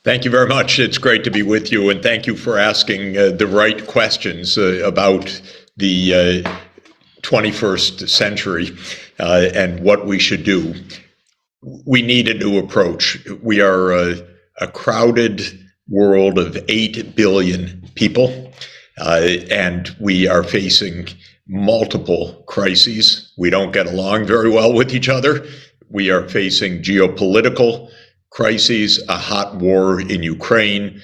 Thank you very much. It's great to be with you, and thank you for asking the right questions about the 21st century and what we should do. We need a new approach. We are a crowded world of 8 billion people, and we are facing multiple crises. We don't get along very well with each other. We are facing geopolitical crises, a hot war in Ukraine,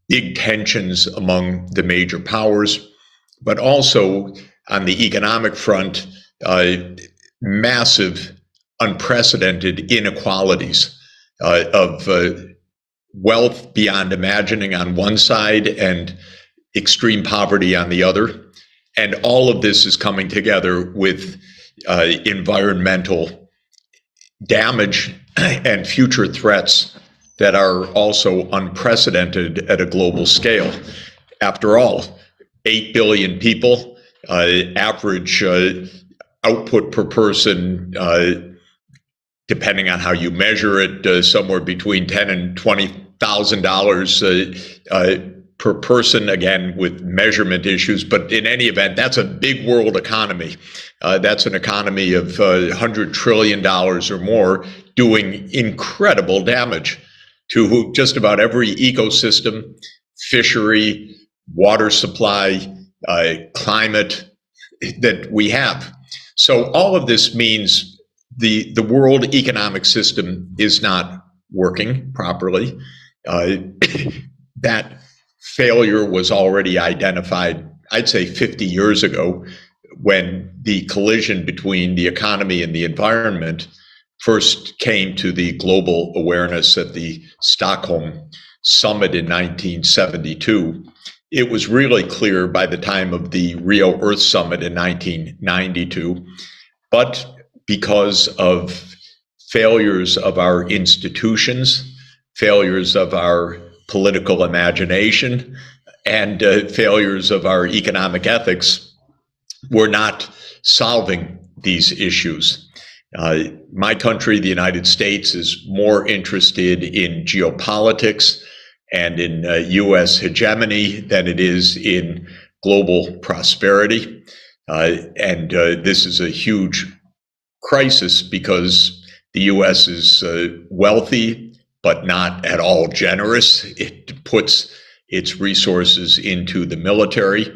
big tensions among the major powers, but also on the economic front, massive, unprecedented inequalities of wealth beyond imagining on one side and extreme poverty on the other. And all of this is coming together with environmental damage and future threats that are also unprecedented at a global scale. After all, 8 billion people, average output per person, depending on how you measure it, somewhere between $10,000 and $20,000 per person, again, with measurement issues. But in any event, that's a big world economy. That's an economy of $100 trillion or more, doing incredible damage to just about every ecosystem, fishery, water supply, climate that we have. So all of this means the world economic system is not working properly. That failure was already identified, I'd say 50 years ago, when the collision between the economy and the environment first came to the global awareness at the Stockholm Summit in 1972. It was really clear by the time of the Rio Earth Summit in 1992, but because of failures of our institutions, failures of our political imagination, and failures of our economic ethics, we're not solving these issues. My country, the United States, is more interested in geopolitics and in U.S. hegemony than it is in global prosperity. And this is a huge crisis because the U.S. is wealthy, but not at all generous. It puts its resources into the military.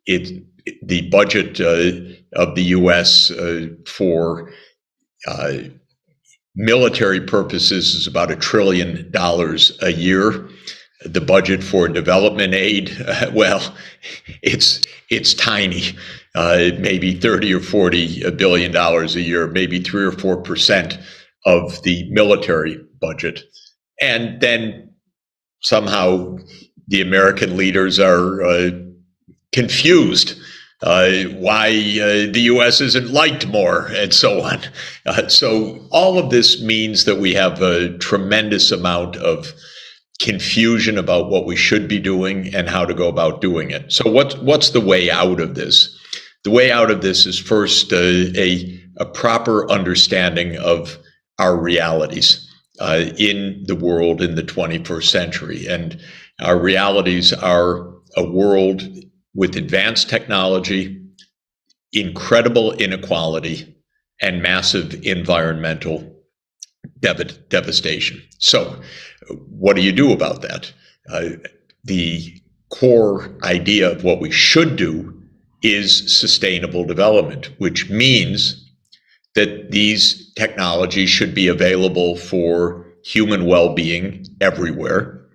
The budget of the U.S. For military purposes is about $1 trillion a year. The budget for development aid, well, it's tiny, maybe 30 or 40 billion dollars a year, maybe 3 or 4% of the military budget. And then somehow the American leaders are confused why the U.S. isn't liked more, and so on. So all of this means that we have a tremendous amount of confusion about what we should be doing and how to go about doing it. So what's the way out of this? The way out of this is first a proper understanding of our realities in the world in the 21st century. And our realities are a world with advanced technology, incredible inequality, and massive environmental devastation. So what do you do about that? The core idea of what we should do is sustainable development, which means that these technologies should be available for human well-being everywhere,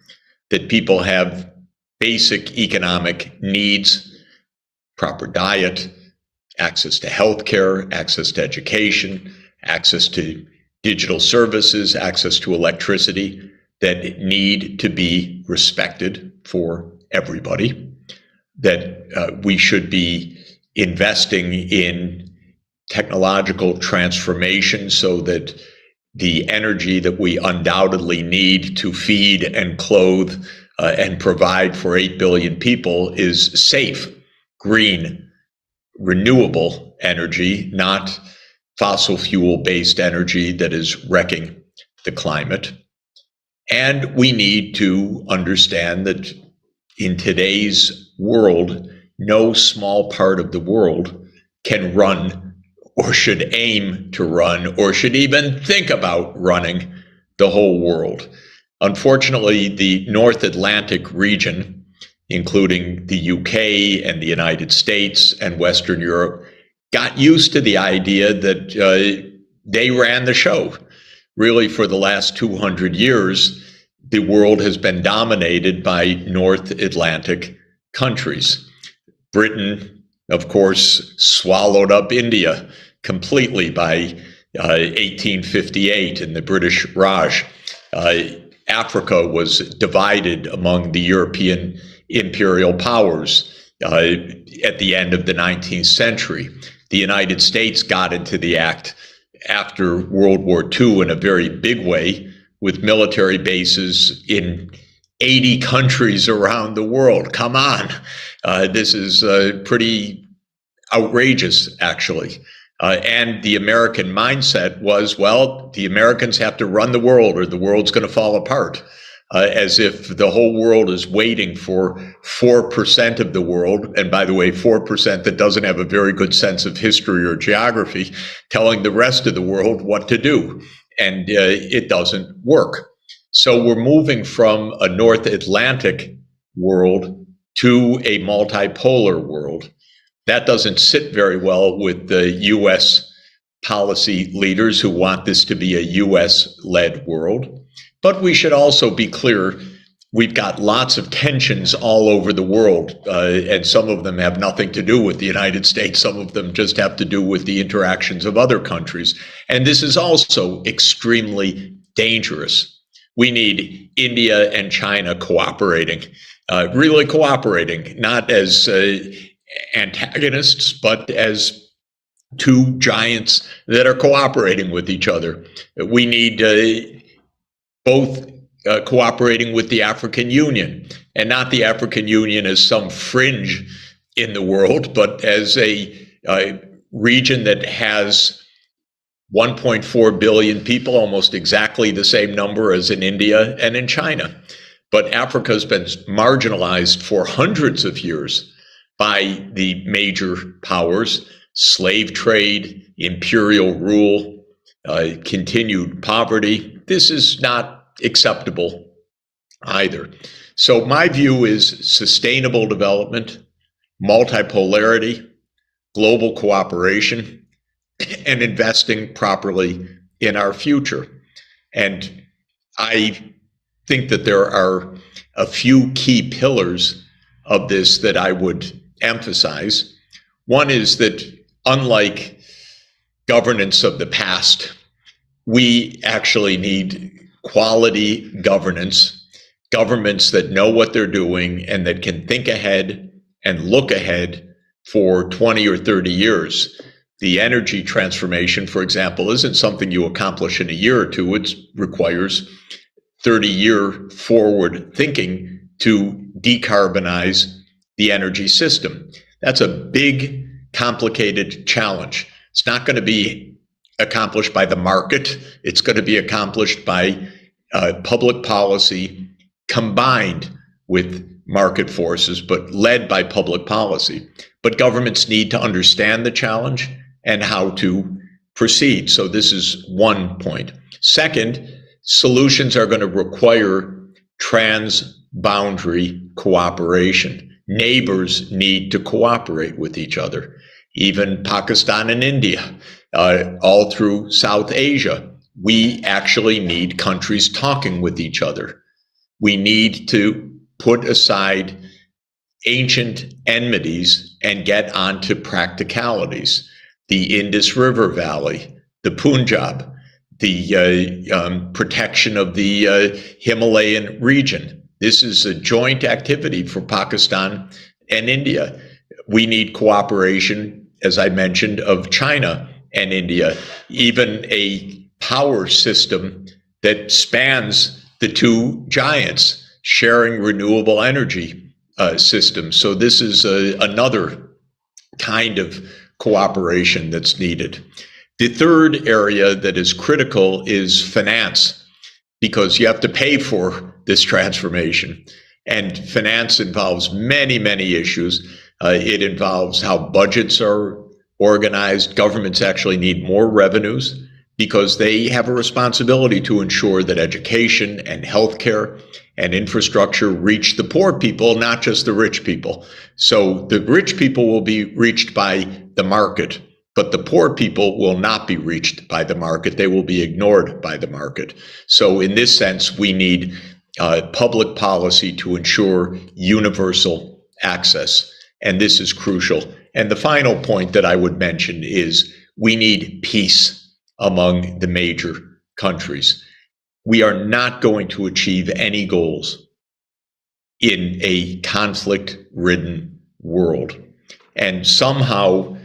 that people have basic economic needs, proper diet, access to healthcare, access to education, access to digital services, access to electricity, that need to be respected for everybody, that we should be investing in technological transformation so that the energy that we undoubtedly need to feed and clothe and provide for 8 billion people is safe, green, renewable energy, not fossil fuel-based energy that is wrecking the climate. And we need to understand that in today's world, no small part of the world can run or should aim to run or should even think about running the whole world. Unfortunately, the North Atlantic region, including the UK and the United States and Western Europe, got used to the idea that they ran the show. Really, for the last 200 years, the world has been dominated by North Atlantic countries. Britain, of course, swallowed up India completely by 1858 in the British Raj. Africa was divided among the European imperial powers at the end of the 19th century. The United States got into the act after World War II in a very big way, with military bases in 80 countries around the world. Come on. This is pretty outrageous, actually. And the American mindset was, well, the Americans have to run the world or the world's going to fall apart. As if the whole world is waiting for 4% of the world, and by the way, 4% that doesn't have a very good sense of history or geography, telling the rest of the world what to do. And it doesn't work. So we're moving from a North Atlantic world to a multipolar world. That doesn't sit very well with the U.S. policy leaders who want this to be a U.S.-led world. But we should also be clear, we've got lots of tensions all over the world, and some of them have nothing to do with the United States. Some of them just have to do with the interactions of other countries. And this is also extremely dangerous. We need India and China cooperating, really cooperating, not as antagonists, but as two giants that are cooperating with each other. We need both cooperating with the African Union, and not the African Union as some fringe in the world, but as a region that has 1.4 billion people, almost exactly the same number as in India and in China. But Africa has been marginalized for hundreds of years by the major powers: slave trade, imperial rule, continued poverty. This is not acceptable either. So my view is sustainable development, multipolarity, global cooperation, and investing properly in our future. And I think that there are a few key pillars of this that I would emphasize. One is that, unlike governance of the past, we actually need quality governance, governments that know what they're doing and that can think ahead and look ahead for 20 or 30 years. The energy transformation, for example, isn't something you accomplish in a year or two. It requires 30-year forward thinking to decarbonize the energy system. That's a big, complicated challenge. It's not going to be accomplished by the market. It's going to be accomplished by public policy combined with market forces, but led by public policy. But governments need to understand the challenge and how to proceed. So this is one point. Second, solutions are going to require transboundary cooperation. Neighbors need to cooperate with each other. Even Pakistan and India, all through South Asia, we actually need countries talking with each other. We need to put aside ancient enmities and get onto practicalities. The Indus River Valley, the Punjab, the protection of the Himalayan region. This is a joint activity for Pakistan and India. We need cooperation, as I mentioned, of China and India, even a power system that spans the two giants, sharing renewable energy systems. So this is another kind of cooperation that's needed. The third area that is critical is finance. because you have to pay for this transformation. And finance involves many, many issues. It involves how budgets are organized. Governments actually need more revenues because they have a responsibility to ensure that education and healthcare and infrastructure reach the poor people, not just the rich people. So the rich people will be reached by the market, but the poor people will not be reached by the market. They will be ignored by the market. So in this sense, we need public policy to ensure universal access. And this is crucial. And the final point that I would mention is we need peace among the major countries. We are not going to achieve any goals in a conflict-ridden world. And somehow,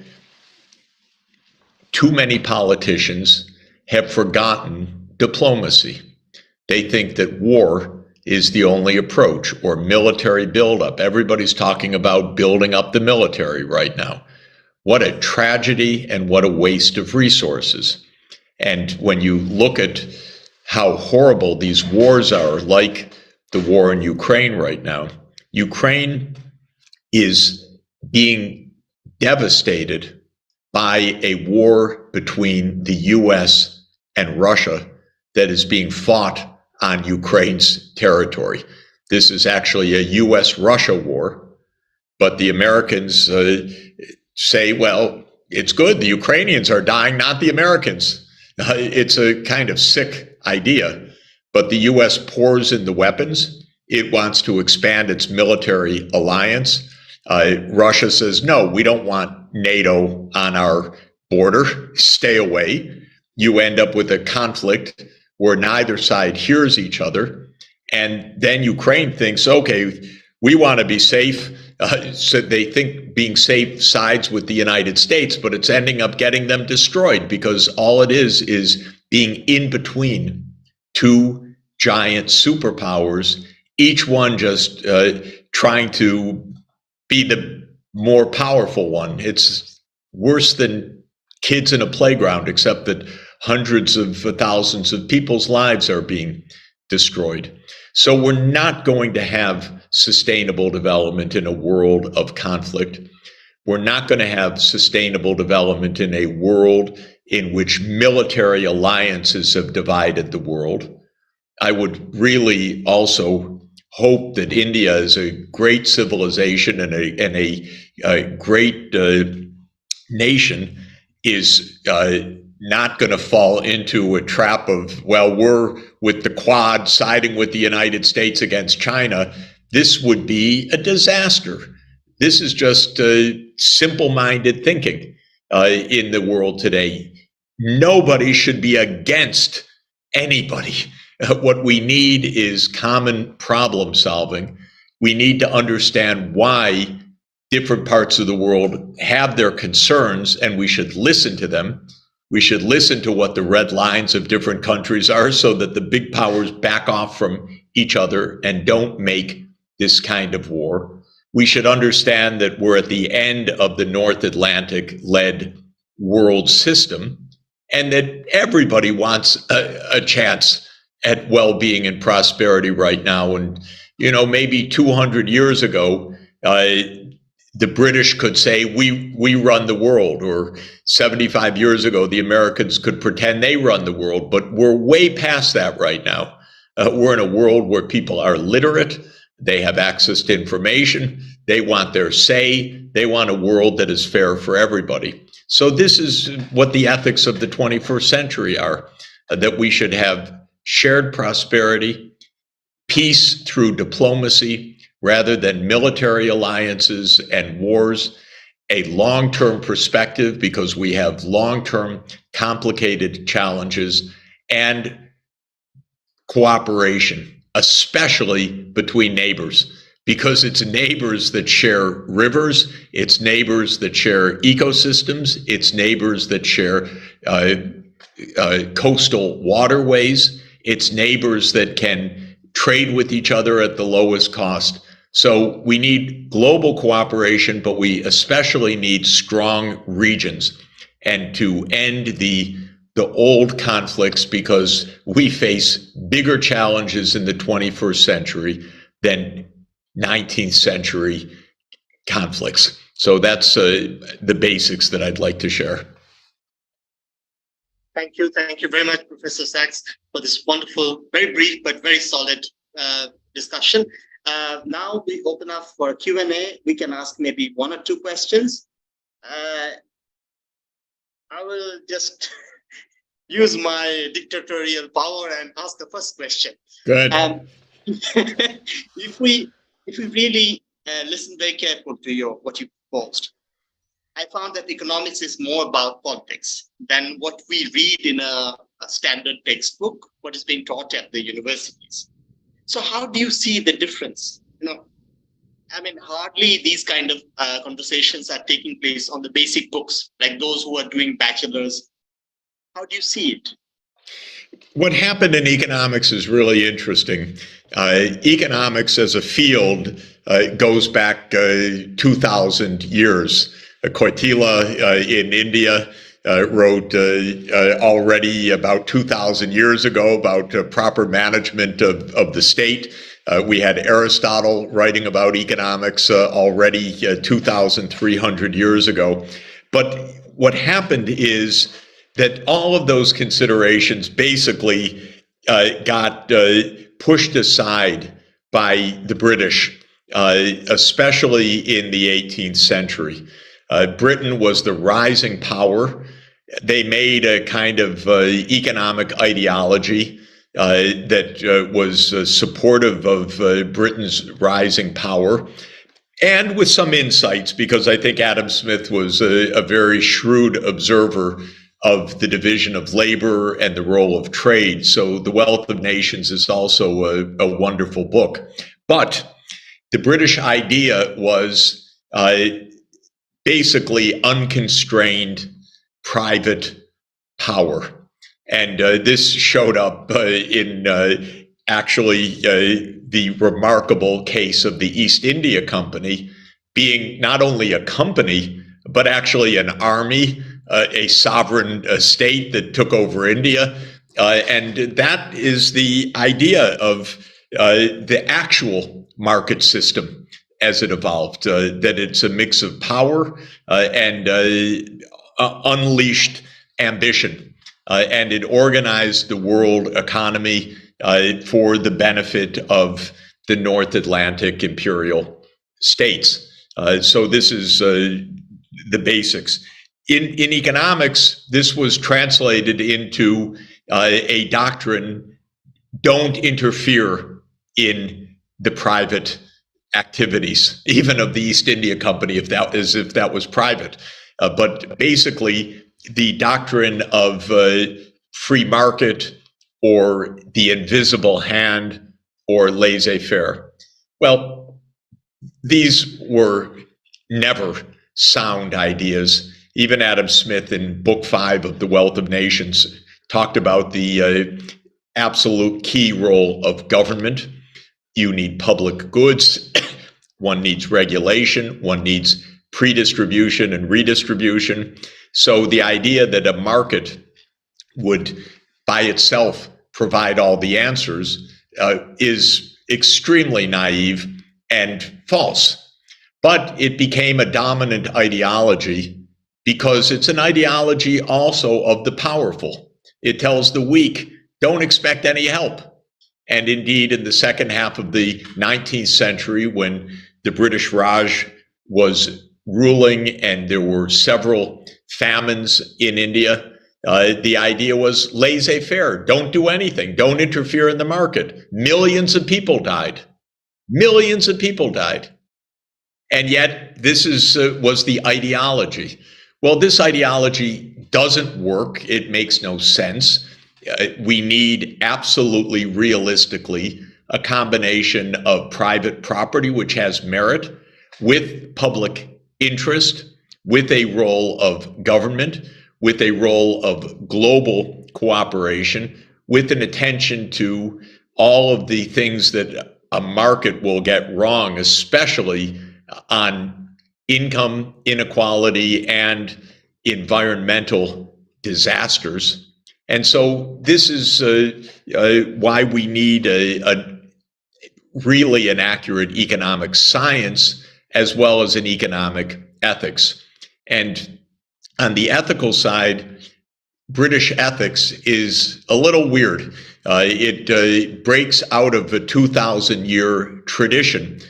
too many politicians have forgotten diplomacy. They think that war is the only approach, or military buildup. Everybody's talking about building up the military right now. What a tragedy and what a waste of resources. And when you look at how horrible these wars are, like the war in Ukraine right now, Ukraine is being devastated by a war between the US and Russia that is being fought on Ukraine's territory. This is actually a US-Russia war, but the Americans say, well, it's good, the Ukrainians are dying, not the Americans. It's a kind of sick idea, but the US pours in the weapons. It wants to expand its military alliance. Russia says, no, we don't want NATO on our border. Stay away. You end up with a conflict where neither side hears each other. And then Ukraine thinks, okay, we want to be safe. So they think being safe sides with the United States, but it's ending up getting them destroyed because all it is being in between two giant superpowers, each one just trying to be the more powerful one. It's worse than kids in a playground, except that hundreds of thousands of people's lives are being destroyed. So we're not going to have sustainable development in a world of conflict. We're not going to have sustainable development in a world in which military alliances have divided the world. I would really also hope that India is a great civilization and a great nation is not going to fall into a trap of, well, we're with the Quad siding with the United States against China. This would be a disaster. This is just simple-minded thinking in the world today. Nobody should be against anybody. What we need is common problem solving. We need to understand why different parts of the world have their concerns, and we should listen to them. We should listen to what the red lines of different countries are so that the big powers back off from each other and don't make this kind of war. We should understand that we're at the end of the North Atlantic-led world system and that everybody wants a chance at well-being and prosperity right now. And, you know, maybe 200 years ago, the British could say, we run the world, or 75 years ago, the Americans could pretend they run the world, but we're way past that right now. We're in a world where people are literate, they have access to information, they want their say, they want a world that is fair for everybody. So this is what the ethics of the 21st century are, that we should have shared prosperity, peace through diplomacy, rather than military alliances and wars, a long-term perspective because we have long-term complicated challenges, and cooperation, especially between neighbors, because it's neighbors that share rivers, it's neighbors that share ecosystems, it's neighbors that share coastal waterways, it's neighbors that can trade with each other at the lowest cost. So we need global cooperation, but we especially need strong regions. And to end the the old conflicts because we face bigger challenges in the 21st century than 19th century conflicts. So that's the basics that I'd like to share. Thank you. Thank you very much, Professor Sachs, for this wonderful, very brief, but very solid discussion. Now we open up for Q&A. We can ask maybe one or two questions. I will just use my dictatorial power and ask the first question. Good. If we really listen very carefully to what you proposed, I found that economics is more about politics than what we read in a standard textbook, what is being taught at the universities. So how do you see the difference? I mean, hardly these kind of conversations are taking place on the basic books, like those who are doing bachelor's. How do you see it? What happened in economics is really interesting. Economics as a field goes back 2,000 years. Koitila in India wrote already about 2,000 years ago about proper management of the state. We had Aristotle writing about economics already 2,300 years ago. But what happened is that all of those considerations basically got pushed aside by the British, especially in the 18th century. Britain was the rising power. They made a kind of economic ideology that was supportive of Britain's rising power, and with some insights, because I think Adam Smith was a very shrewd observer of the division of labor and the role of trade. So The Wealth of Nations is also a wonderful book. But the British idea was basically unconstrained private power. And this showed up in actually the remarkable case of the East India Company being not only a company, but actually an army, a sovereign state that took over India. And that is the idea of the actual market system as it evolved, that it's a mix of power and unleashed ambition. And it organized the world economy for the benefit of the North Atlantic imperial states. So this is the basics. In economics, this was translated into a doctrine: don't interfere in the private activities, even of the East India Company, if that was private. But basically, the doctrine of free market or the invisible hand or laissez-faire. Well, these were never sound ideas. Even Adam Smith in Book 5 of The Wealth of Nations talked about the absolute key role of government. You need public goods. One needs regulation. One needs pre-distribution and redistribution. So the idea that a market would by itself provide all the answers is extremely naive and false. But it became a dominant ideology because it's an ideology also of the powerful. It tells the weak, don't expect any help. And indeed, in the second half of the 19th century, when the British Raj was ruling and there were several famines in India, the idea was laissez-faire. Don't do anything. Don't interfere in the market. Millions of people died. Millions of people died. And yet, this was the ideology. Well, this ideology doesn't work. It makes no sense. We need absolutely realistically a combination of private property, which has merit, with public interest, with a role of government, with a role of global cooperation, with an attention to all of the things that a market will get wrong, especially on income inequality and environmental disasters. And so this is why we need really an accurate economic science as well as an economic ethics. And on the ethical side, British ethics is a little weird. It breaks out of a 2,000-year tradition,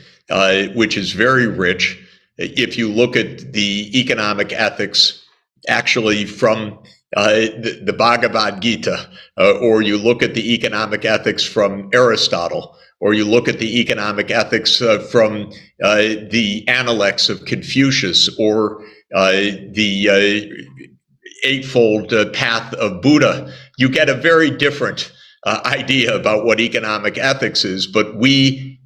which is very rich. If you look at the economic ethics actually from the Bhagavad Gita, or you look at the economic ethics from Aristotle, or you look at the economic ethics from the Analects of Confucius, or the Eightfold Path of Buddha, you get a very different idea about what economic ethics is. But we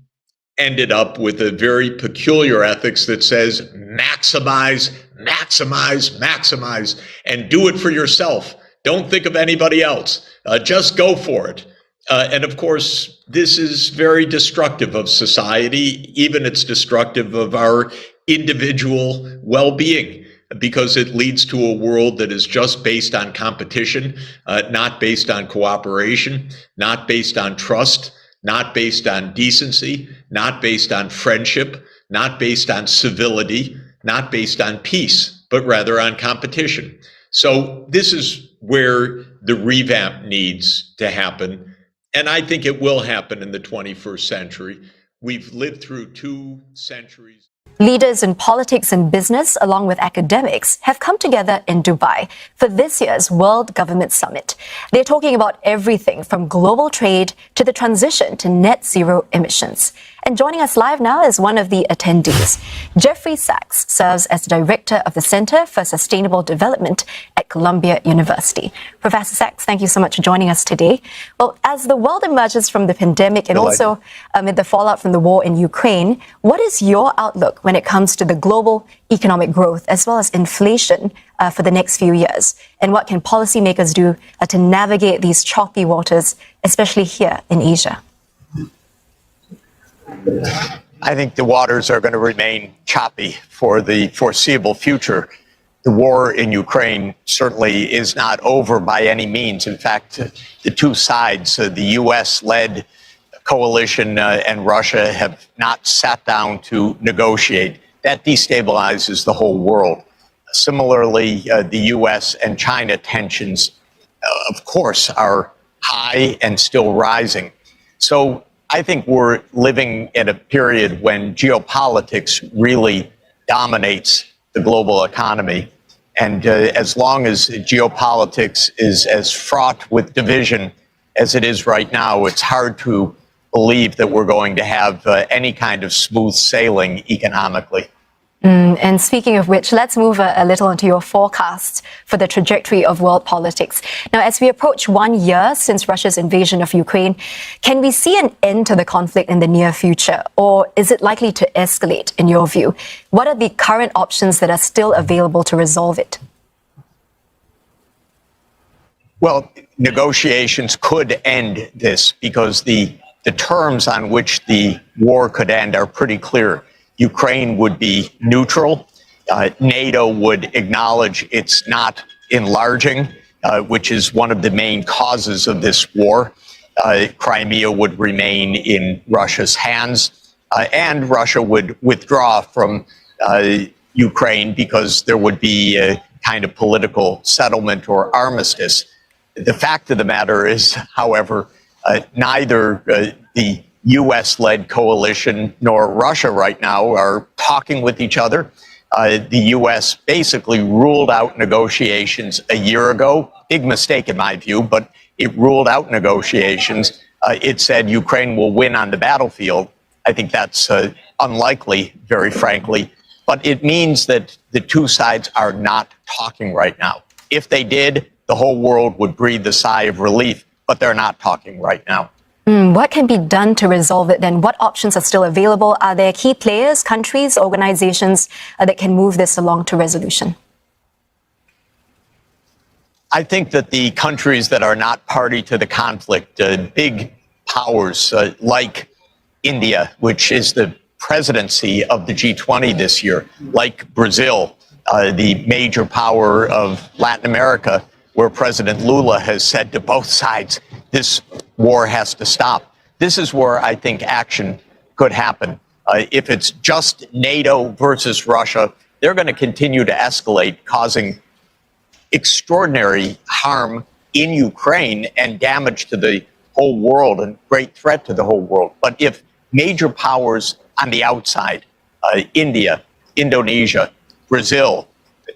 ended up with a very peculiar ethics that says maximize, maximize, maximize, and do it for yourself. Don't think of anybody else. Just go for it. And of course, this is very destructive of society. Even it's destructive of our individual well-being, because it leads to a world that is just based on competition, not based on cooperation, not based on trust, not based on decency, not based on friendship, not based on civility, not based on peace, but rather on competition. So this is where the revamp needs to happen. And I think it will happen in the 21st century. We've lived through 2 centuries. Leaders in politics and business, along with academics, have come together in Dubai for this year's World Government Summit. They're talking about everything from global trade to the transition to net zero emissions. And joining us live now is one of the attendees. David Sachs serves as the director of the Center for Sustainable Development at Columbia University. Professor Sachs, thank you so much for joining us today. Well, as the world emerges from the pandemic and also amid the fallout from the war in Ukraine, what is your outlook when it comes to the global economic growth as well as inflation for the next few years? And what can policymakers do to navigate these choppy waters, especially here in Asia? I think the waters are going to remain choppy for the foreseeable future. The war in Ukraine certainly is not over by any means. In fact, the 2 sides, the U.S.-led coalition and Russia, have not sat down to negotiate. That destabilizes the whole world. Similarly, the U.S. and China tensions, of course, are high and still rising. So I think we're living in a period when geopolitics really dominates the global economy. And as long as geopolitics is as fraught with division as it is right now, it's hard to believe that we're going to have any kind of smooth sailing economically. And speaking of which, let's move a little onto your forecasts for the trajectory of world politics. Now, as we approach 1 year since Russia's invasion of Ukraine, can we see an end to the conflict in the near future, or is it likely to escalate, in your view? What are the current options that are still available to resolve it? Well, negotiations could end this because the terms on which the war could end are pretty clear. Ukraine would be neutral. NATO would acknowledge it's not enlarging, which is one of the main causes of this war. Crimea would remain in Russia's hands, and Russia would withdraw from Ukraine because there would be a kind of political settlement or armistice. The fact of the matter is, however, neither the U.S.-led coalition nor Russia right now are talking with each other. The U.S. basically ruled out negotiations a year ago. Big mistake in my view, but it ruled out negotiations. It said Ukraine will win on the battlefield. I think that's unlikely, very frankly. But it means that the 2 sides are not talking right now. If they did, the whole world would breathe a sigh of relief, but they're not talking right now. What can be done to resolve it then? What options are still available? Are there key players, countries, organizations that can move this along to resolution? I think that the countries that are not party to the conflict, big powers like India, which is the presidency of the G20 this year, like Brazil, the major power of Latin America, where President Lula has said to both sides, this war has to stop. This is where I think action could happen. If it's just NATO versus Russia, they're going to continue to escalate, causing extraordinary harm in Ukraine and damage to the whole world and great threat to the whole world. But if major powers on the outside, India, Indonesia, Brazil,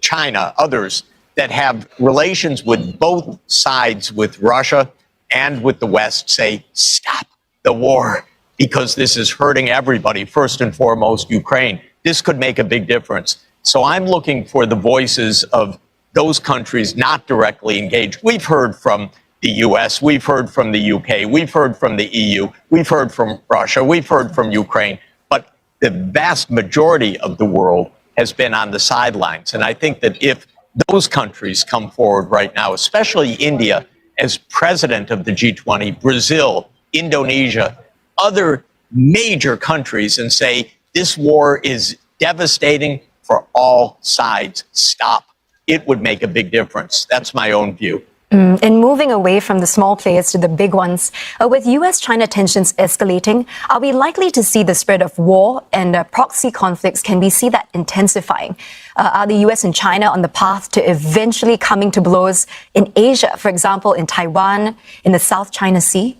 China, others that have relations with both sides, with Russia and with the West, say, stop the war because this is hurting everybody, first and foremost, Ukraine. This could make a big difference. So I'm looking for the voices of those countries not directly engaged. We've heard from the US, we've heard from the UK, we've heard from the EU, we've heard from Russia, we've heard from Ukraine, but the vast majority of the world has been on the sidelines. And I think that if those countries come forward right now, especially India as president of the G20, Brazil, Indonesia, other major countries, and say, this war is devastating for all sides, stop, it would make a big difference. That's my own view. And moving away from the small players to the big ones, with US-China tensions escalating, are we likely to see the spread of war and proxy conflicts? Can we see that intensifying? Are the US and China on the path to eventually coming to blows in Asia, for example, in Taiwan, in the South China Sea?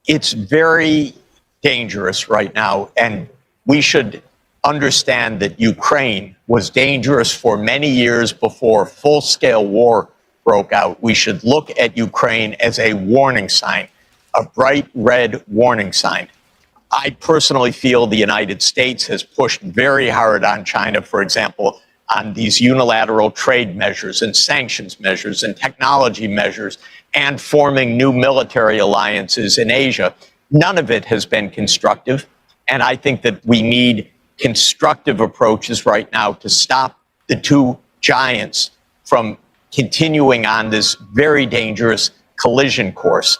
It's very dangerous right now, and we should understand that Ukraine was dangerous for many years before full-scale war broke out. We should look at Ukraine as a warning sign, a bright red warning sign. I personally feel the United States has pushed very hard on China, for example, on these unilateral trade measures and sanctions measures and technology measures and forming new military alliances in Asia. None of it has been constructive, and I think that we need constructive approaches right now to stop the two giants from continuing on this very dangerous collision course.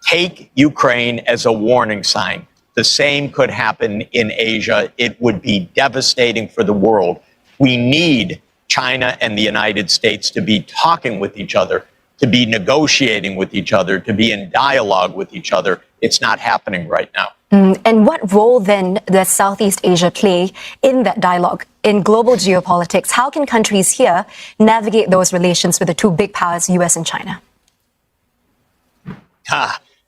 Take Ukraine as a warning sign. The same could happen in Asia. It would be devastating for the world. We need China and the United States to be talking with each other, to be negotiating with each other, to be in dialogue with each other. It's not happening right now. And what role then does Southeast Asia play in that dialogue, in global geopolitics? How can countries here navigate those relations with the two big powers, US and China?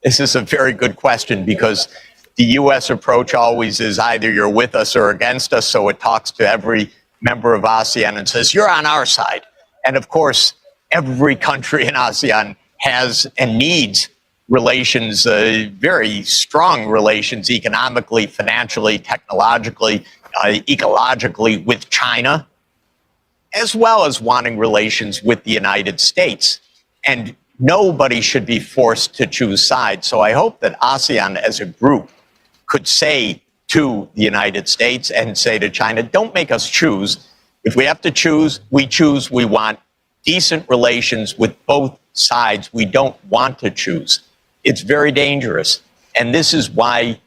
This is a very good question, because the US approach always is either you're with us or against us. So it talks to every member of ASEAN and says, you're on our side. And of course, every country in ASEAN has and needs relations, very strong relations, economically, financially, technologically, ecologically with China, as well as wanting relations with the United States. And nobody should be forced to choose sides. So I hope that ASEAN as a group could say to the United States and say to China, don't make us choose. If we have to choose, we choose. We want decent relations with both sides. We don't want to choose. It's very dangerous. And this is why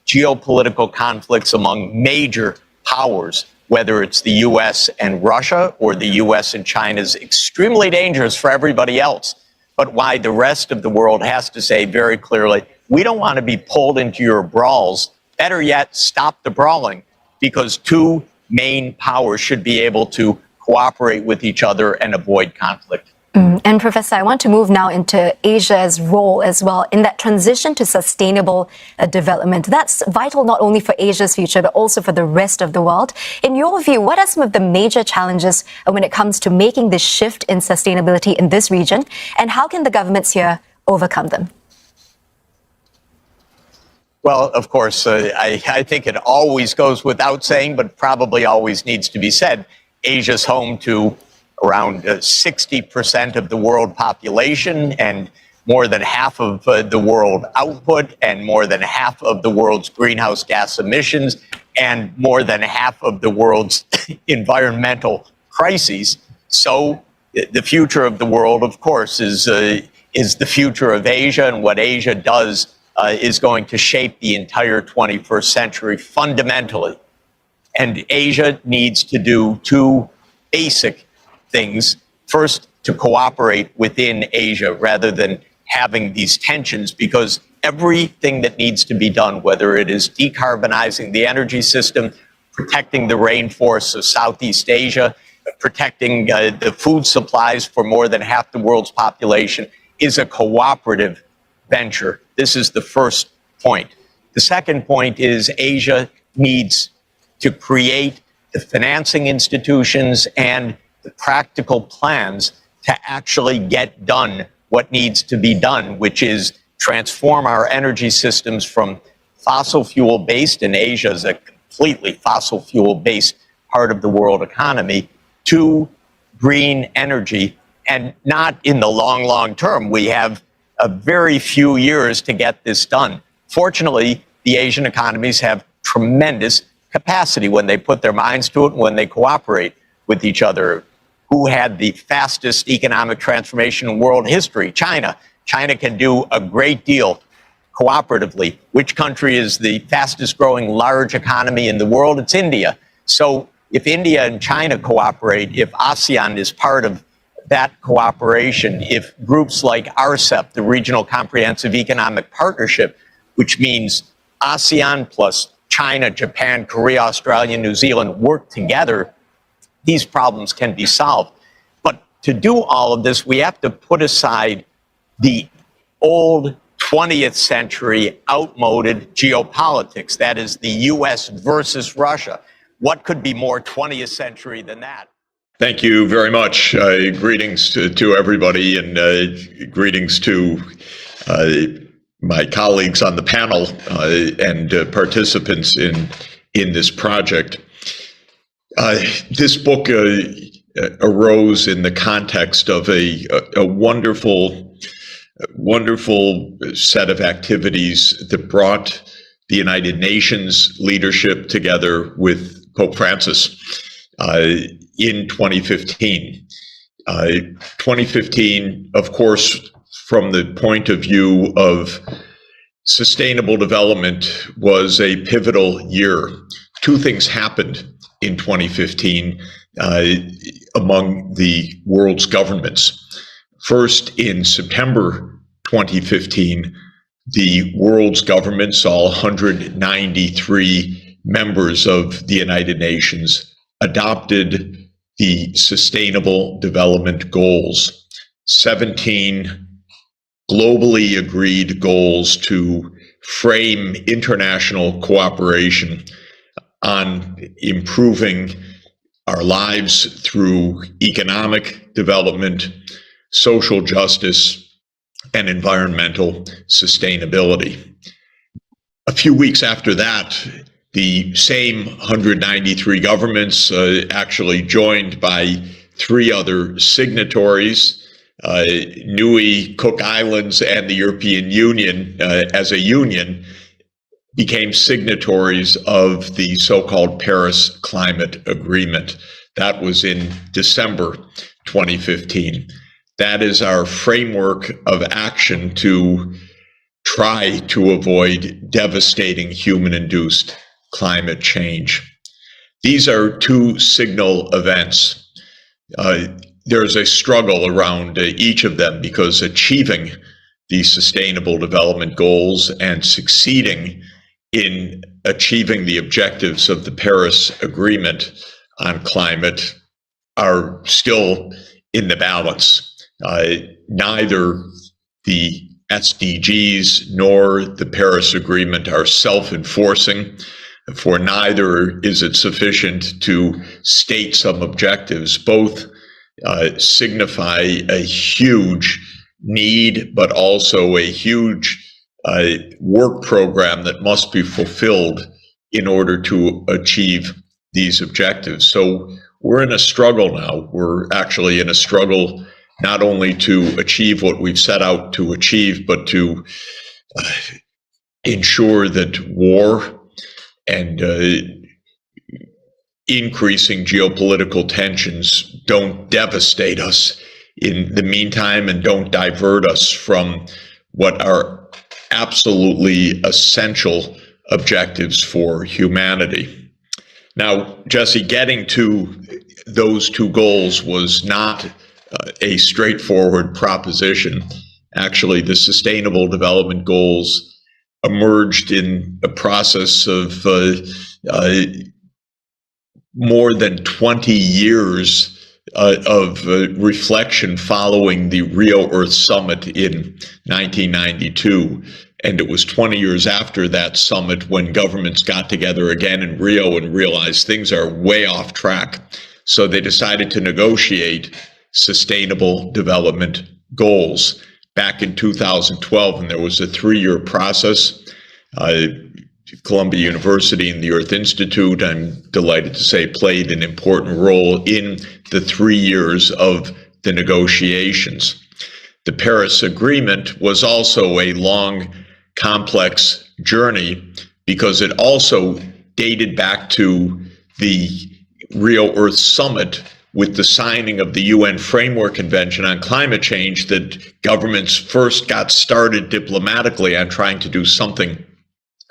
geopolitical conflicts among major powers, whether it's the US and Russia or the US and China, is extremely dangerous for everybody else. But why the rest of the world has to say very clearly, we don't want to be pulled into your brawls. Better yet, stop the brawling, because two main powers should be able to cooperate with each other and avoid conflict. And Professor, I want to move now into Asia's role as well in that transition to sustainable development. That's vital not only for Asia's future, but also for the rest of the world. In your view, what are some of the major challenges when it comes to making this shift in sustainability in this region? And how can the governments here overcome them? Well, of course, I think it always goes without saying, but probably always needs to be said. Asia's home to around 60% of the world population and more than half of the world output and more than half of the world's greenhouse gas emissions and more than half of the world's environmental crises. So the future of the world, of course, is the future of Asia, and what Asia does is going to shape the entire 21st century fundamentally. And Asia needs to do two basic things. First, to cooperate within Asia rather than having these tensions, because everything that needs to be done, whether it is decarbonizing the energy system, protecting the rainforests of Southeast Asia, protecting the food supplies for more than half the world's population, is a cooperative venture. This is the first point. The second point is Asia needs to create the financing institutions and the practical plans to actually get done what needs to be done, which is transform our energy systems from fossil fuel based, and Asia is a completely fossil fuel based part of the world economy, to green energy, and not in the long term. We have a very few years to get this done. Fortunately, the Asian economies have tremendous capacity when they put their minds to it and when they cooperate with each other. Who had the fastest economic transformation in world history? China. China can do a great deal cooperatively. Which country is the fastest growing large economy in the world? It's India. So if India and China cooperate, if ASEAN is part of that cooperation, if groups like RCEP, the Regional Comprehensive Economic Partnership, which means ASEAN plus China, Japan, Korea, Australia, New Zealand work together, these problems can be solved. But to do all of this, we have to put aside the old 20th century outmoded geopolitics. That is the US versus Russia. What could be more 20th century than that? Thank you very much. Greetings to everybody, and greetings to my colleagues on the panel and participants in this project. This book arose in the context of a wonderful set of activities that brought the United Nations leadership together with Pope Francis in 2015. 2015, of course, from the point of view of sustainable development, was a pivotal year. Two things happened in 2015 among the world's governments. First, in September 2015, the world's governments, all 193 members of the United Nations, adopted the Sustainable Development Goals, 17 globally agreed goals to frame international cooperation on improving our lives through economic development, social justice, and environmental sustainability. A few weeks after that, the same 193 governments, actually joined by 3 other signatories, Niue, Cook Islands, and the European Union as a union, became signatories of the so-called Paris Climate Agreement. That was in December 2015. That is our framework of action to try to avoid devastating human-induced climate change. These are 2 signal events. There's a struggle around each of them, because achieving the Sustainable Development Goals and succeeding in achieving the objectives of the Paris Agreement on climate are still in the balance. Neither the SDGs nor the Paris Agreement are self-enforcing. For neither is it sufficient to state some objectives. Both signify a huge need, but also a huge work program that must be fulfilled in order to achieve these objectives. So we're in a struggle now. We're actually in a struggle not only to achieve what we've set out to achieve, but to ensure that war and increasing geopolitical tensions don't devastate us in the meantime and don't divert us from what are absolutely essential objectives for humanity. Now, Jesse, getting to those two goals was not a straightforward proposition. Actually, the Sustainable Development Goals emerged in a process of more than 20 years of reflection following the Rio Earth Summit in 1992. And it was 20 years after that summit when governments got together again in Rio and realized things are way off track. So they decided to negotiate Sustainable Development Goals back in 2012, and there was a 3-year process. Columbia University and the Earth Institute, I'm delighted to say, played an important role in the 3 years of the negotiations. The Paris Agreement was also a long, complex journey because it also dated back to the Rio Earth Summit with the signing of the UN Framework Convention on Climate Change that governments first got started diplomatically on trying to do something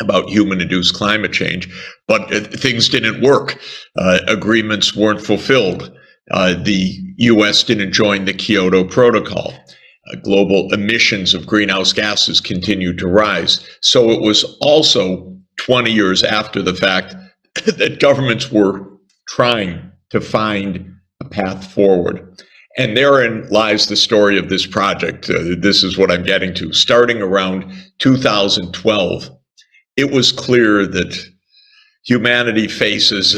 about human-induced climate change, but things didn't work. Agreements weren't fulfilled. The U.S. didn't join the Kyoto Protocol. Global emissions of greenhouse gases continued to rise. So it was also 20 years after the fact that governments were trying to find a path forward. And therein lies the story of this project. This is what I'm getting to. Starting around 2012, it was clear that humanity faces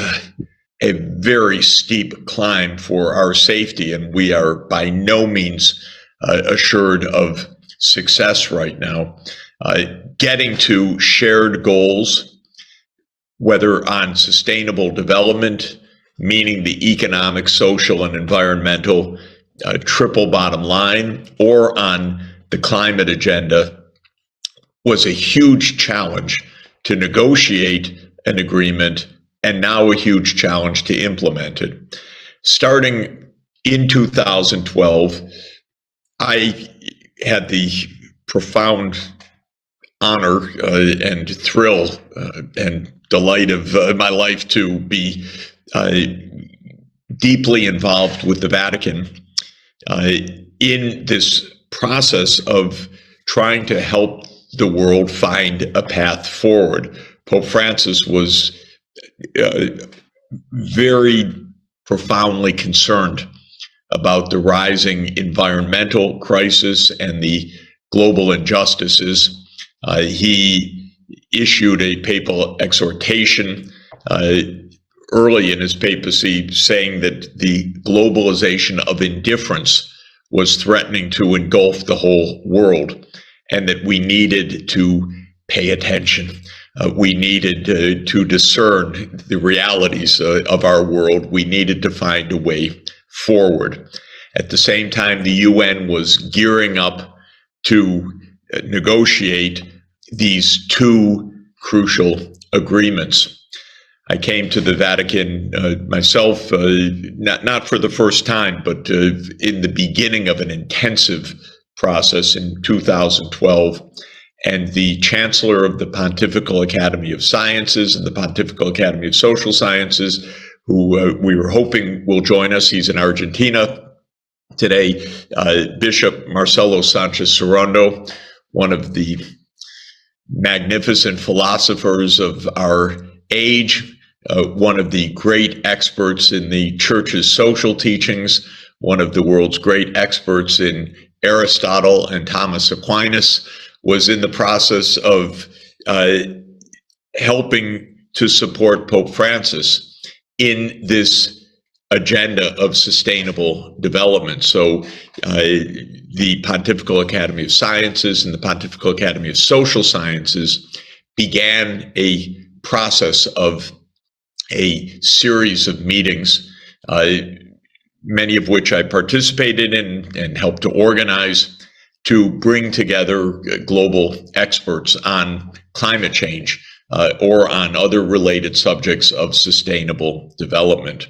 a very steep climb for our safety, and we are by no means assured of success right now. Getting to shared goals, whether on sustainable development, meaning the economic, social, and environmental triple bottom line, or on the climate agenda, was a huge challenge to negotiate an agreement, and now a huge challenge to implement it. Starting in 2012, I had the profound honor and thrill and delight of my life to be deeply involved with the Vatican in this process of trying to help the world find a path forward. Pope Francis was very profoundly concerned about the rising environmental crisis and the global injustices. He issued a papal exhortation early in his papacy saying that the globalization of indifference was threatening to engulf the whole world, and that we needed to pay attention. We needed to discern the realities of our world. We needed to find a way forward. At the same time, the UN was gearing up to negotiate these two crucial agreements. I came to the Vatican myself, not for the first time, but in the beginning of an intensive process in 2012. And the Chancellor of the Pontifical Academy of Sciences and the Pontifical Academy of Social Sciences, who we were hoping will join us, he's in Argentina today, Bishop Marcelo Sanchez Sorondo, one of the magnificent philosophers of our age, one of the great experts in the Church's social teachings, one of the world's great experts in Aristotle and Thomas Aquinas, was in the process of helping to support Pope Francis in this agenda of sustainable development. So the Pontifical Academy of Sciences and the Pontifical Academy of Social Sciences began a process of a series of meetings, many of which I participated in and helped to organize, to bring together global experts on climate change or on other related subjects of sustainable development.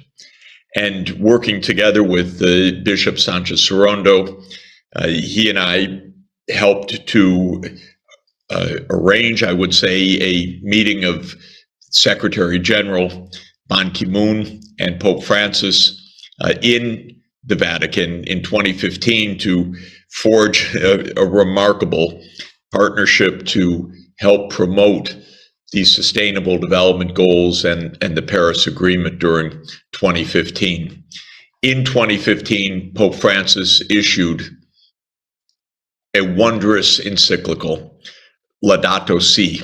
And working together with Bishop Sanchez Sorondo, he and I helped to arrange, I would say, a meeting of Secretary General Ban Ki-moon and Pope Francis in the Vatican in 2015 to forge a remarkable partnership to help promote the Sustainable Development Goals and the Paris Agreement during 2015. In 2015, Pope Francis issued a wondrous encyclical, Laudato Si,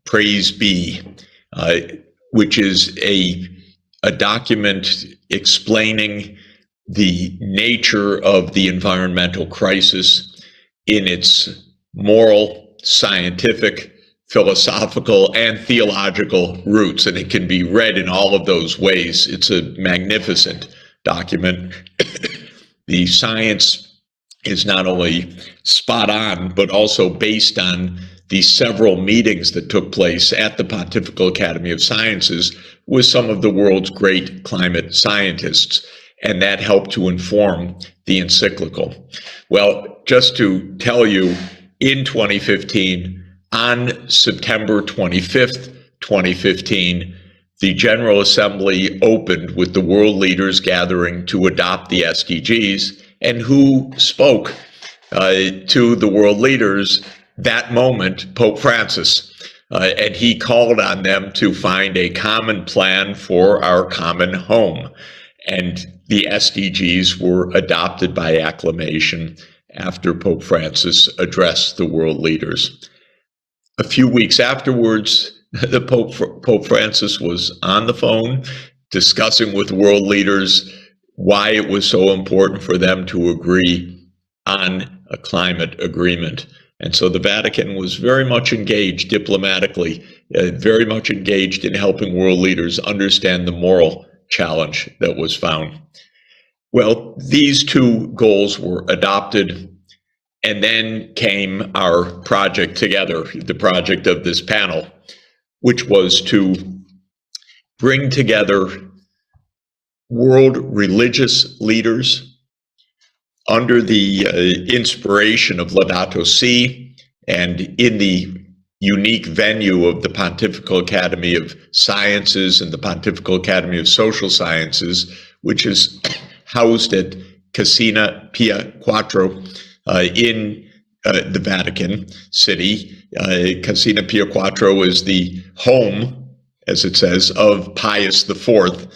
Praise Be, which is a document explaining the nature of the environmental crisis in its moral, scientific, philosophical, and theological roots. And it can be read in all of those ways. It's a magnificent document. The science is not only spot on, but also based on the several meetings that took place at the Pontifical Academy of Sciences with some of the world's great climate scientists. And that helped to inform the encyclical. Well, just to tell you, in 2015, on September 25th, 2015, the General Assembly opened with the world leaders gathering to adopt the SDGs. And who spoke to the world leaders that moment? Pope Francis. And he called on them to find a common plan for our common home. And the SDGs were adopted by acclamation after Pope Francis addressed the world leaders. A few weeks afterwards, the Pope Francis was on the phone discussing with world leaders why it was so important for them to agree on a climate agreement. And so the Vatican was very much engaged diplomatically, very much engaged in helping world leaders understand the moral challenge that was found. Well, these two goals were adopted, and then came our project together, the project of this panel, which was to bring together world religious leaders under the inspiration of Laudato Si and in the unique venue of the Pontifical Academy of Sciences and the Pontifical Academy of Social Sciences, which is housed at Casina Pia Quattro in the Vatican City. Casina Pia Quattro is the home, as it says, of Pius IV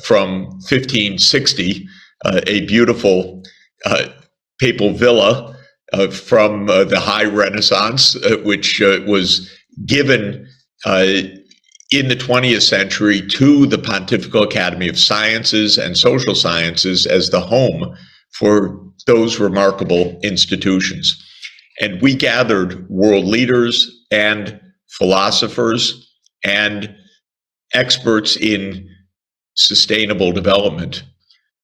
from 1560, a beautiful papal villa from the High Renaissance, which was given in the 20th century to the Pontifical Academy of Sciences and Social Sciences as the home for those remarkable institutions. And we gathered world leaders and philosophers and experts in sustainable development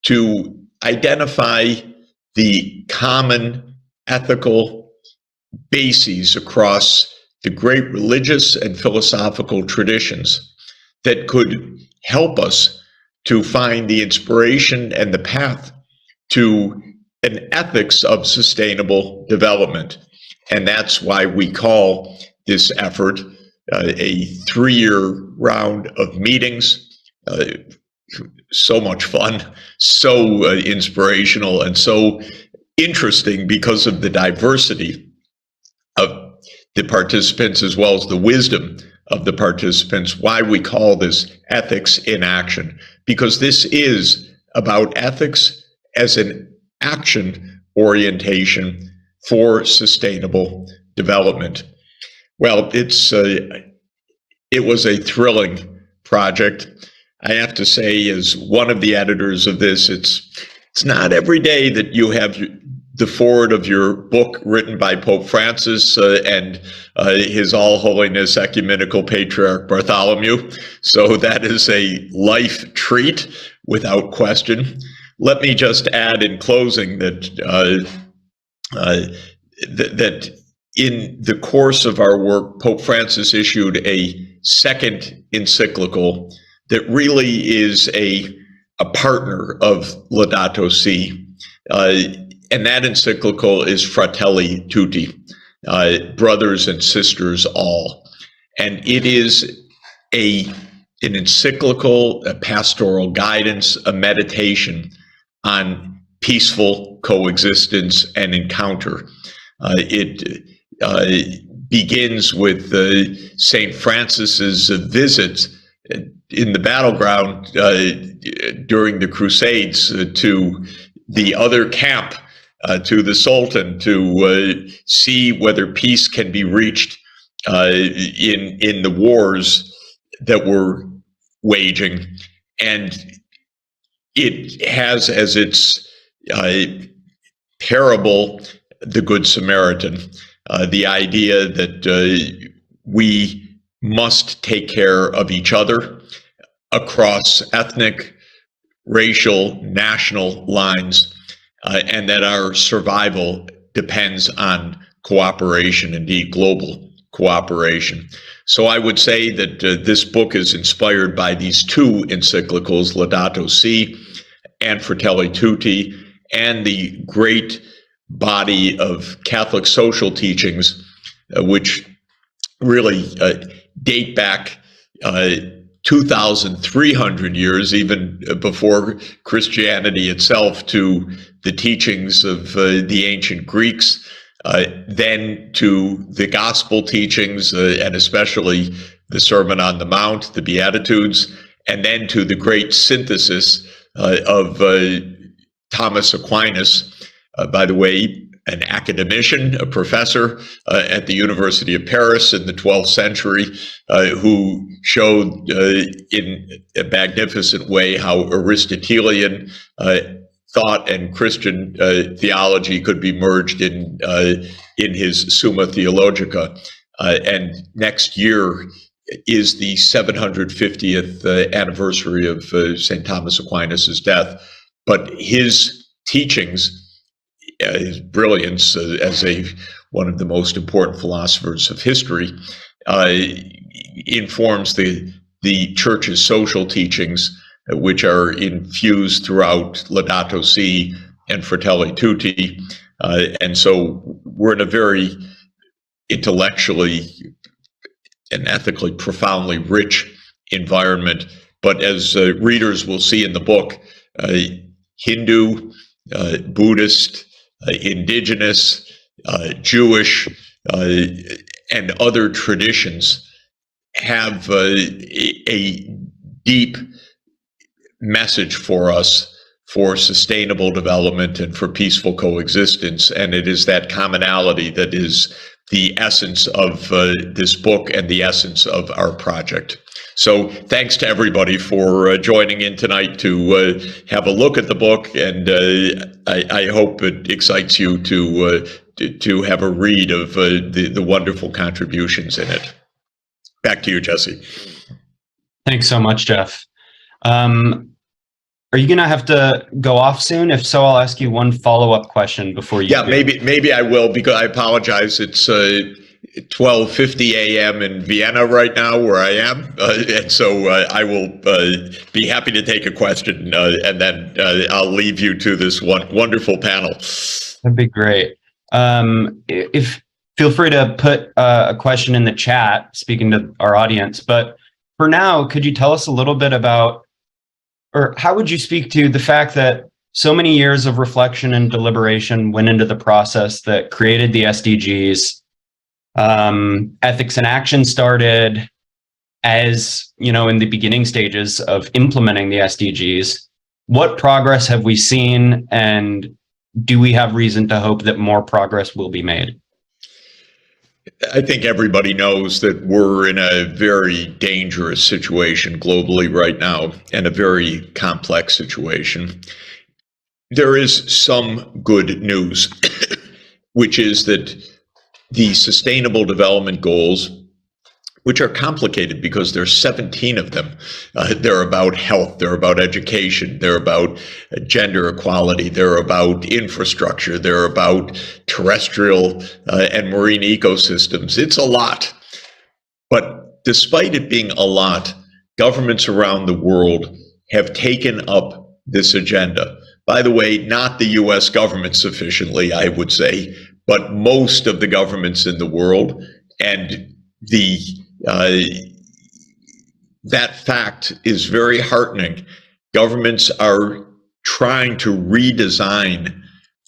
to identify the common ethical bases across the great religious and philosophical traditions that could help us to find the inspiration and the path to an ethics of sustainable development. And that's why we call this effort a 3-year round of meetings. So much fun, so inspirational, and so interesting because of the diversity of the participants as well as the wisdom of the participants. Why we call this ethics in action, because this is about ethics as an action orientation for sustainable development. Well, it was a thrilling project. I have to say, as one of the editors of this, it's not every day that you have the foreword of your book written by Pope Francis and His All Holiness Ecumenical Patriarch Bartholomew. So that is a life treat, without question. Let me just add in closing that that in the course of our work, Pope Francis issued a second encyclical that really is a partner of Laudato Si. And that encyclical is Fratelli Tutti, brothers and sisters all. And it is a an encyclical, a pastoral guidance, a meditation on peaceful coexistence and encounter. It begins with St. Francis's visit in the battleground during the Crusades to the other camp, to the Sultan, to see whether peace can be reached in the wars that were waging. And it has as its parable the Good Samaritan, the idea that we must take care of each other across ethnic, racial, national lines, and that our survival depends on cooperation, indeed global cooperation. So I would say that this book is inspired by these two encyclicals, Laudato Si and Fratelli Tutti, and the great body of Catholic social teachings, which really date back 2,300 years, even before Christianity itself, to the teachings of the ancient Greeks, then to the gospel teachings, and especially the Sermon on the Mount, the Beatitudes, and then to the great synthesis of Thomas Aquinas, by the way, an academician, a professor at the University of Paris in the 12th century, who showed in a magnificent way how Aristotelian thought and Christian theology could be merged in his Summa Theologica. And next year is the 750th anniversary of St. Thomas Aquinas' death. But his teachings, his brilliance as one of the most important philosophers of history, informs the church's social teachings, which are infused throughout Laudato Si and Fratelli Tutti. And so we're in a very intellectually and ethically profoundly rich environment. But as readers will see in the book, Hindu, Buddhist, indigenous, Jewish, and other traditions have a deep message for us for sustainable development and for peaceful coexistence. And it is that commonality that is the essence of this book and the essence of our project. So thanks to everybody for joining in tonight to have a look at the book, and I hope it excites you to have a read of the wonderful contributions in it. Back to you, Jesse. Thanks so much, Jeff. Are you going to have to go off soon? If so, I'll ask you one follow-up question before you. Yeah, maybe I will, because I apologize. It's 12:50 a.m. in Vienna right now, where I am, and so I will be happy to take a question, and then I'll leave you to this wonderful panel. That'd be great. If feel free to put a question in the chat, speaking to our audience. But for now, could you tell us a little bit about, or how would you speak to the fact that so many years of reflection and deliberation went into the process that created the SDGs? Ethics and action started as, in the beginning stages of implementing the SDGs. What progress have we seen, and do we have reason to hope that more progress will be made? I think everybody knows that we're in a very dangerous situation globally right now, and a very complex situation. There is some good news, which is that the Sustainable Development Goals, which are complicated because there's 17 of them. They're about health, they're about education, they're about gender equality, they're about infrastructure, they're about terrestrial and marine ecosystems. It's a lot. But despite it being a lot, governments around the world have taken up this agenda. By the way, not the US government sufficiently, I would say, but most of the governments in the world, and the that fact is very heartening. Governments are trying to redesign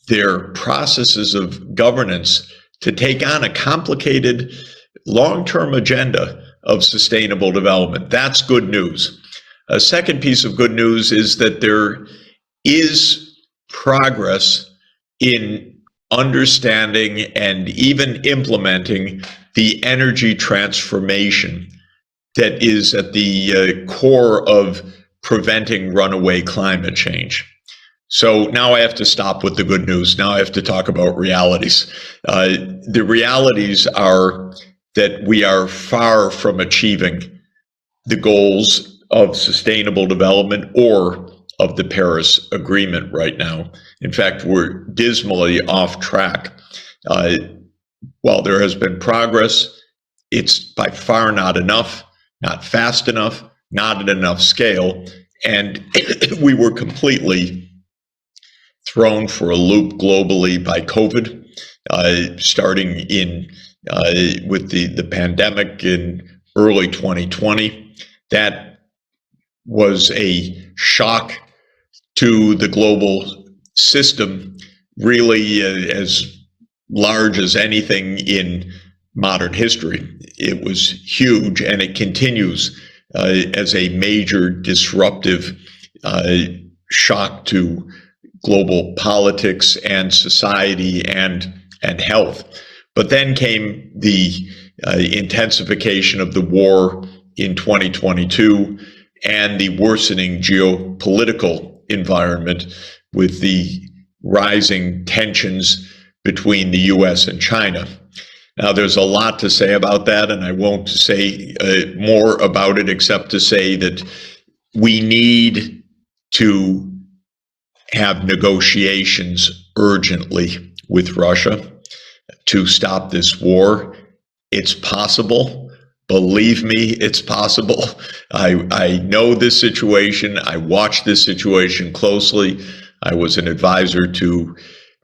their processes of governance to take on a complicated long-term agenda of sustainable development. That's good news. A second piece of good news is that there is progress in understanding and even implementing the energy transformation that is at the core of preventing runaway climate change. So now I have to stop with the good news. Now I have to talk about realities. The realities are that we are far from achieving the goals of sustainable development or of the Paris Agreement right now. In fact, we're dismally off track. While there has been progress, it's by far not enough, not fast enough, not at enough scale, and we were completely thrown for a loop globally by COVID, starting in with the pandemic in early 2020. That was a shock to the global system, really as large as anything in modern history. It was huge, and it continues as a major disruptive shock to global politics and society and health. But then came the intensification of the war in 2022 and the worsening geopolitical environment with the rising tensions between the US and China. Now, there's a lot to say about that, and I won't say more about it except to say that we need to have negotiations urgently with Russia to stop this war. It's possible. Believe me, it's possible. I know this situation. I watched this situation closely. I was an advisor to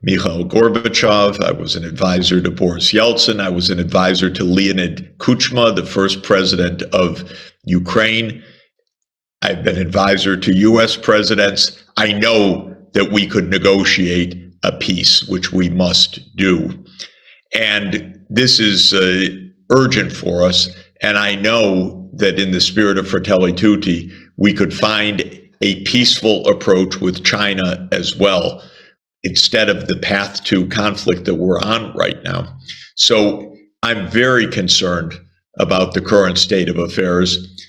Mikhail Gorbachev. I was an advisor to Boris Yeltsin. I was an advisor to Leonid Kuchma, the first president of Ukraine. I've been advisor to US presidents. I know that we could negotiate a peace, which we must do. And this is urgent for us. And I know that in the spirit of Fratelli Tutti, we could find a peaceful approach with China as well, instead of the path to conflict that we're on right now. So I'm very concerned about the current state of affairs.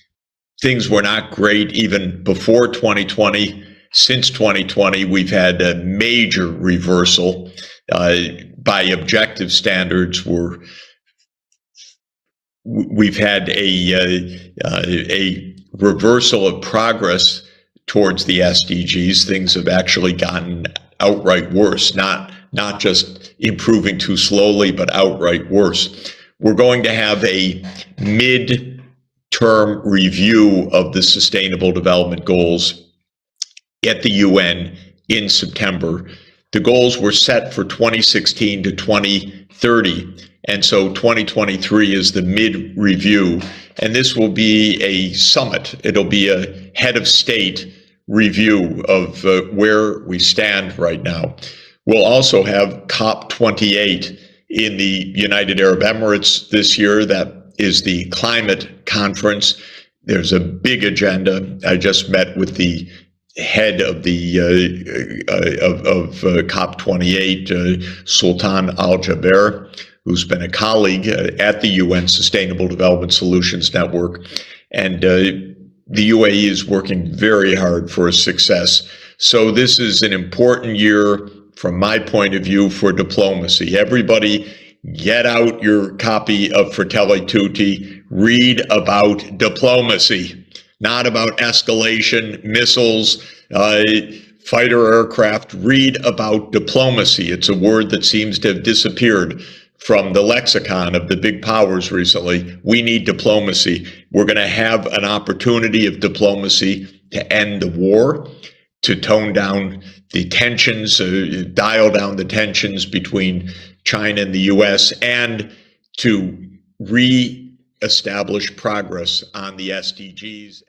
Things were not great even before 2020. Since 2020, we've had a major reversal. By objective standards, we've had a reversal of progress towards the SDGs. Things have actually gotten outright worse, not just improving too slowly, but outright worse. We're going to have a mid-term review of the Sustainable Development Goals at the UN in September. The goals were set for 2016 to 2030, and so 2023 is the mid-review, and this will be a summit. It'll be a head of state review of where we stand right now. We'll also have COP28 in the United Arab Emirates this year. That is the climate conference. There's a big agenda. I just met with the head of the COP28, Sultan Al Jaber, who's been a colleague at the UN Sustainable Development Solutions Network, and the UAE is working very hard for success. So this is an important year from my point of view for diplomacy. Everybody get out your copy of Fratelli Tutti, read about diplomacy, not about escalation, missiles, fighter aircraft. Read about diplomacy. It's a word that seems to have disappeared from the lexicon of the big powers recently. We need diplomacy. We're going to have an opportunity of diplomacy to end the war, to tone down the tensions, dial down the tensions between China and the US, and to establish progress on the SDGs.